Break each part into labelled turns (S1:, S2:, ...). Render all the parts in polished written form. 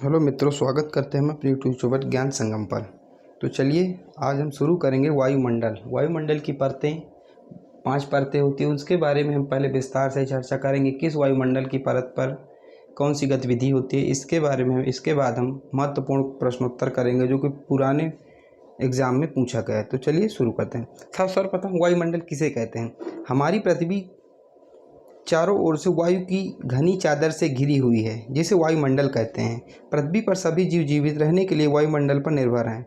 S1: Hello मित्रों, स्वागत करते हैं हम अपने यूट्यूब चैनल ज्ञान संगम पर। तो चलिए आज हम शुरू करेंगे वायुमंडल। वायुमंडल की परतें 5 परतें होती हैं, उसके बारे में हम पहले विस्तार से चर्चा करेंगे। किस वायुमंडल की परत पर कौन सी गतिविधि होती है इसके बारे में। इसके बाद हम महत्वपूर्ण प्रश्नोत्तर करेंगे जो कि पुराने एग्जाम में पूछा गया है। तो चलिए शुरू करते हैं। सर्वप्रथम वायुमंडल किसे कहते हैं? हमारी पृथ्वी चारों ओर से वायु की घनी चादर से घिरी हुई है, जिसे वायुमंडल कहते हैं। पृथ्वी पर सभी जीव जीवित रहने के लिए वायुमंडल पर निर्भर हैं।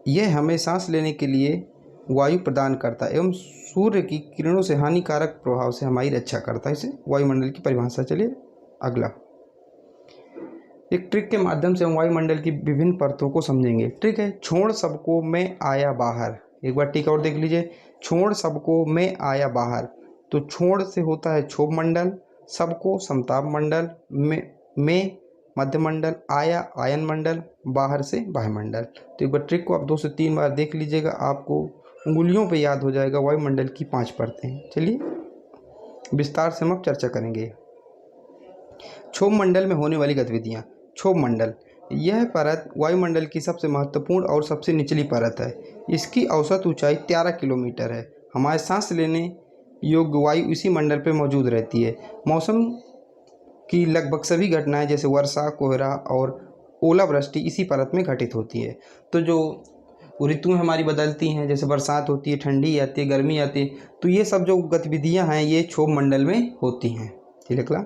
S1: यह हमें सांस लेने के लिए वायु प्रदान करता है एवं सूर्य की किरणों से हानिकारक प्रभाव से हमारी रक्षा करता है। इसे वायुमंडल की परिभाषा। चलिए अगला, एक ट्रिक के माध्यम से हम वायुमंडल की विभिन्न परतों को समझेंगे। ट्रिक है छोड़ सबको मैं आया बाहर। एक बार ट्रिक और देख लीजिए। छोड़ सबको मैं आया बाहर, तो छोड़ से होता है क्षोभ मंडल, सबको समताप मंडल, में मध्य मंडल, आया आयन मंडल, बाहर से वायुमंडल। तो एक बार ट्रिक को आप 2 से 3 बार देख लीजिएगा, आपको उंगलियों पे याद हो जाएगा वायुमंडल की 5 परतें। चलिए विस्तार से हम अब चर्चा करेंगे। क्षोभ मंडल में होने वाली गतिविधियाँ। क्षोभ मंडल, यह परत वायुमंडल की सबसे महत्वपूर्ण और सबसे निचली परत है। इसकी औसत ऊंचाई 13 किलोमीटर है। हमारे सांस लेने योग्य वायु इसी मंडल पर मौजूद रहती है। मौसम की लगभग सभी घटनाएं जैसे वर्षा, कोहरा और ओलावृष्टि इसी परत में घटित होती है। तो जो ऋतुएं हमारी बदलती हैं, जैसे बरसात होती है, ठंडी आती है, गर्मी आती है, तो ये सब जो गतिविधियां हैं ये क्षोभ मंडल में होती हैं। ठीक है। अगला,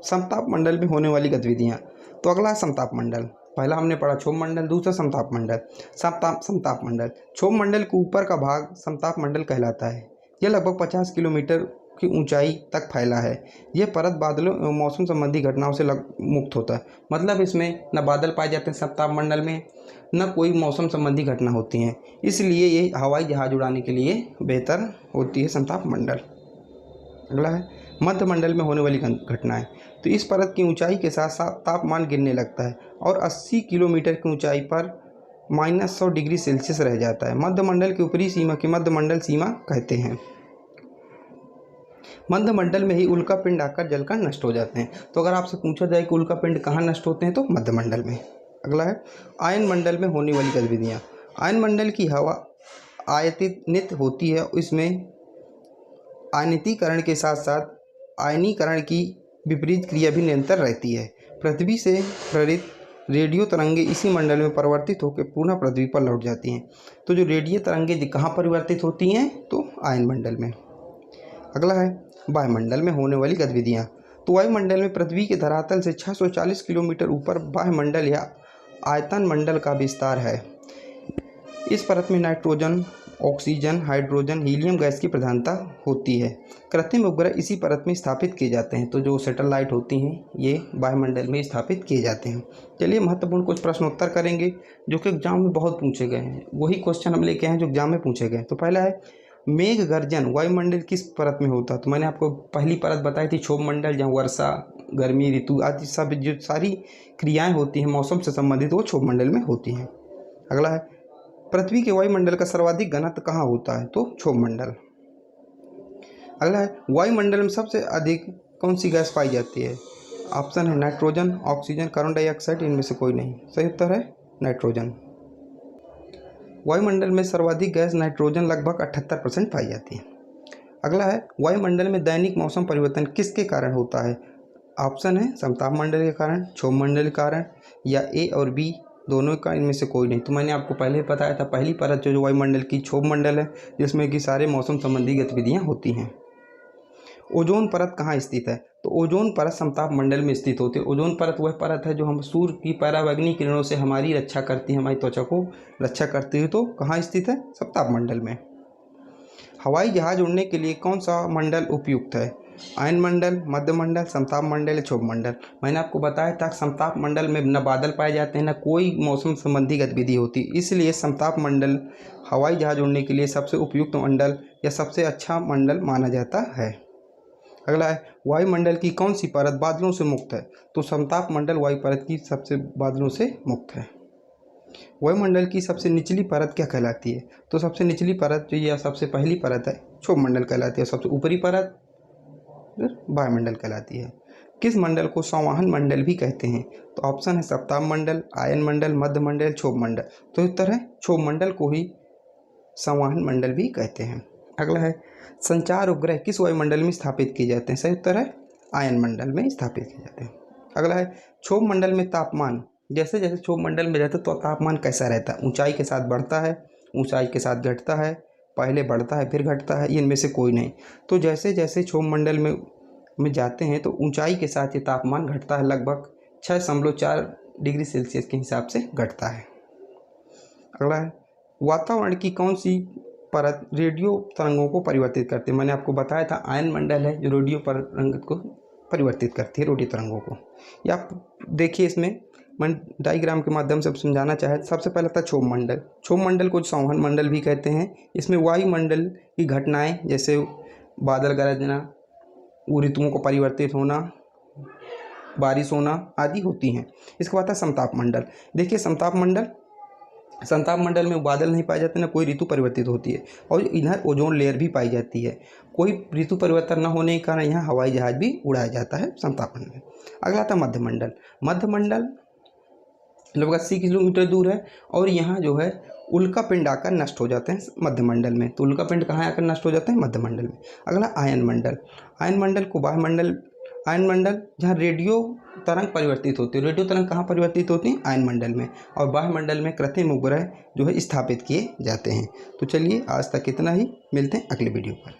S1: समताप मंडल में होने वाली गतिविधियां। तो अगला समताप मंडल। पहला हमने पढ़ा क्षोभ मंडल, दूसरा समताप मंडल। समताप मंडल, क्षोभ मंडल के ऊपर का भाग समताप मंडल कहलाता है। यह लगभग 50 किलोमीटर की ऊंचाई तक फैला है। यह परत बादलों एवं मौसम संबंधी घटनाओं से मुक्त होता है। मतलब इसमें न बादल पाए जाते हैं समताप मंडल में, न कोई मौसम संबंधी घटना होती हैं, इसलिए ये हवाई जहाज उड़ाने के लिए बेहतर होती है समताप मंडल। अगला है मध्य मंडल में होने वाली घटनाएं। तो इस परत की ऊंचाई के साथ साथ तापमान गिरने लगता है और 80 किलोमीटर की ऊंचाई पर -100 डिग्री सेल्सियस रह जाता है। मध्य मंडल की ऊपरी सीमा की मध्य मंडल सीमा कहते हैं। मध्य मंडल में ही उल्का पिंड आकर जलकर नष्ट हो जाते हैं। तो अगर आपसे पूछा जाए कि उल्का पिंड कहाँ नष्ट होते हैं, तो मध्य मंडल में। अगला है आयन मंडल में होने वाली गतिविधियाँ। आयन मंडल की हवा आयनित होती है। इसमें आयनीकरण के साथ साथ आयनीकरण की विपरीत क्रिया भी निरंतर रहती है। पृथ्वी से प्रेरित रेडियो तरंगे इसी मंडल में परिवर्तित होकर पुनः पृथ्वी पर लौट जाती हैं। तो जो रेडियो तरंगे कहाँ परिवर्तित होती हैं, तो आयन मंडल में। अगला है वायुमंडल में होने वाली गतिविधियाँ। तो वायुमंडल में पृथ्वी के धरातल से 640 किलोमीटर ऊपर वायुमंडल या आयतन मंडल का विस्तार है। इस परत में nitrogen, oxygen, hydrogen, helium gas की प्रधानता होती है। कृत्रिम उपग्रह इसी परत में स्थापित किए जाते हैं। तो जो सैटेलाइट होती हैं ये वायुमंडल में स्थापित किए जाते हैं। चलिए महत्वपूर्ण कुछ प्रश्नोत्तर करेंगे जो कि एग्जाम में बहुत पूछे गए हैं। वही क्वेश्चन हम लेके आए हैं जो एग्जाम में पूछे गए। तो पहला है मेघ गर्जन वायुमंडल किस परत में होता है? तो मैंने आपको पहली परत बताई थी क्षोभ मंडल, जहाँ वर्षा, गर्मी ऋतु आदि सब जो सारी क्रियाएँ होती हैं मौसम से संबंधित, वो क्षोभ मंडल में होती हैं। अगला है पृथ्वी के वायुमंडल का सर्वाधिक घनत्व कहाँ होता है? तो क्षोभ मंडल। अगला है वायुमंडल में सबसे अधिक कौन सी गैस पाई जाती है? ऑप्शन है नाइट्रोजन, ऑक्सीजन, कार्बन डाइऑक्साइड, इनमें से कोई नहीं। सही उत्तर है नाइट्रोजन। वायुमंडल में सर्वाधिक गैस नाइट्रोजन लगभग 78% पाई जाती है। अगला है वायुमंडल में दैनिक मौसम परिवर्तन किसके कारण होता है? ऑप्शन है समताप मंडल के कारण, क्षोभ मंडल के कारण, या ए और बी दोनों का, इनमें से कोई नहीं। तो मैंने आपको पहले बताया था पहली परत जो वायुमंडल की क्षोभ मंडल है, जिसमें कि सारे मौसम संबंधी गतिविधियां होती हैं। ओजोन परत कहाँ स्थित है? तो ओजोन परत समताप मंडल में स्थित होती है। ओजोन परत वह परत है जो हम सूर्य की पराबैंगनी किरणों से हमारी रक्षा करती है, हमारी त्वचा को रक्षा करती है। तो कहाँ स्थित है? समताप मंडल में। हवाई जहाज उड़ने के लिए कौन सा मंडल उपयुक्त है? आयन मंडल, मध्य मंडल, समताप मंडल या क्षोभ मंडल? मैंने आपको बताया था समताप मंडल में न बादल पाए जाते हैं, न कोई मौसम संबंधी गतिविधि होती, इसलिए समताप मंडल हवाई जहाज उड़ने के लिए सबसे उपयुक्त मंडल या सबसे अच्छा मंडल माना जाता है। अगला है वायुमंडल की कौन सी परत बादलों से मुक्त है? तो समताप मंडल वायु परत की सबसे बादलों से मुक्त है। वायुमंडल की सबसे निचली परत क्या कहलाती है? तो सबसे निचली परत जो या सबसे पहली परत है क्षोभ मंडल कहलाती है। सबसे ऊपरी परत वायुमंडल कहलाती है। किस मंडल को संवहन मंडल भी कहते हैं? तो ऑप्शन है सप्ताह मंडल, आयन मंडल, मध्य मंडल, क्षोभ मंडल। तो उत्तर है क्षोभ मंडल को ही संवहन मंडल भी कहते हैं। अगला है संचार उपग्रह किस वायुमंडल में स्थापित किए जाते हैं? सही उत्तर है आयन मंडल में स्थापित किए जाते हैं। अगला है क्षोभ मंडल में तापमान, जैसे जैसे क्षोभ मंडल में रहता है तो तापमान कैसा रहता है? ऊंचाई के साथ बढ़ता है, ऊंचाई के साथ घटता है, पहले बढ़ता है फिर घटता है, इनमें से कोई नहीं। तो जैसे जैसे क्षोभ मंडल में जाते हैं तो ऊंचाई के साथ ये तापमान घटता है, लगभग 6.4 डिग्री सेल्सियस के हिसाब से घटता है। अगला है वातावरण की कौन सी परत रेडियो तरंगों को परिवर्तित करती है? मैंने आपको बताया था आयन मंडल है जो रेडियो तरंग को परिवर्तित करती है, रेडियो तरंगों को। या आप देखिए इसमें मैं डायग्राम के माध्यम से समझाना चाहे। सबसे पहले था क्षोभ मंडल। क्षोभ मंडल को संवहन मंडल भी कहते हैं। इसमें वायुमंडल की घटनाएं जैसे बादल गरजना, ऋतुओं को परिवर्तित होना, बारिश होना आदि होती हैं। इसके बाद था समताप मंडल। देखिए समताप मंडल में बादल नहीं पाए जाते, ना कोई ऋतु परिवर्तित होती है, और इधर ओजोन लेयर भी पाई जाती है। कोई ऋतु परिवर्तन न होने के कारण यहाँ हवाई जहाज भी उड़ाया जाता है समताप मंडल में। अगला था मध्य मंडल। मध्य मंडल लगभग 80 किलोमीटर दूर है, और यहाँ जो है उल्का पिंड आकर नष्ट हो जाते हैं मध्य मंडल में। तो उल्का पिंड कहाँ आकर नष्ट हो जाते हैं? मध्य मंडल में। अगला आयन मंडल। आयन मंडल को वायुमंडल, आयन मंडल जहाँ रेडियो तरंग परिवर्तित होती है। रेडियो तरंग कहाँ परिवर्तित होती हैं? आयन मंडल में। और वायुमंडल में कृत्रिम उपग्रह जो है स्थापित किए जाते हैं। तो चलिए आज तक इतना ही, मिलते हैं अगले वीडियो पर।